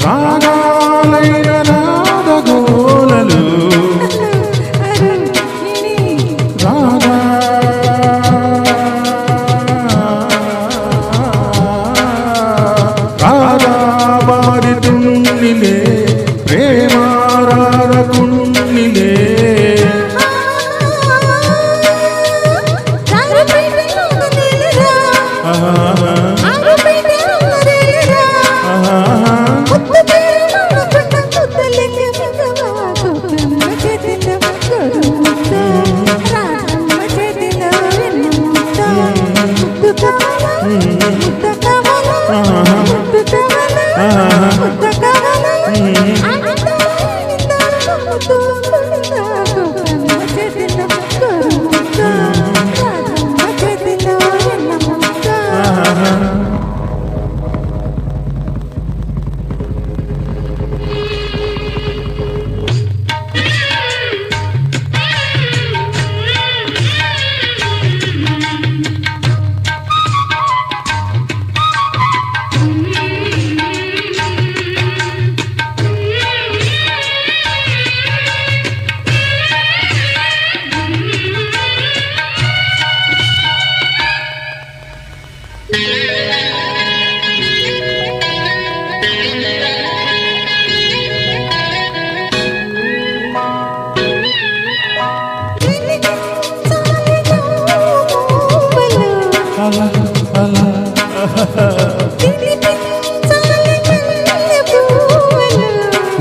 రాగాలైన నాదగోలలు రాగాబారితున్నిలే ప్రేమారాధకున్నిలే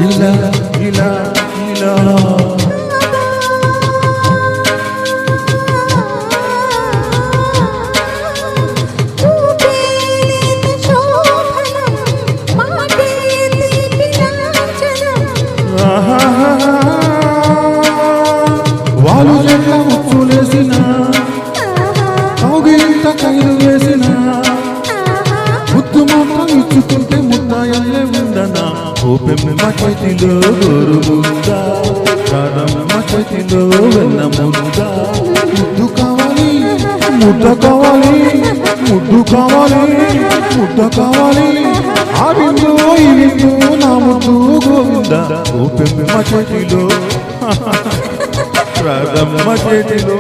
ఇలా ఇలా ఇలా వాళ్ళు చెట్ల ముచ్చులేసిన కౌగిలింత కైలు వేసిన ముద్దు మాత్రం ఇచ్చుకుంటే ముద్దాయల్లే ఉండనా ఓపెమ్మ చేతిలో గోరు ముద్ద కాదమ్మ చేతిలో వెన్న ముద్ద ముద్దు కావాలి ముద్ద కావాలి ముద్దు కావాలి ముద్ద కావాలి ఆ బిందు ఈ బిందు నా ముద్దు గోవింద ఓపెమ్మ చేతిలో రాధమ్మ చేతిలో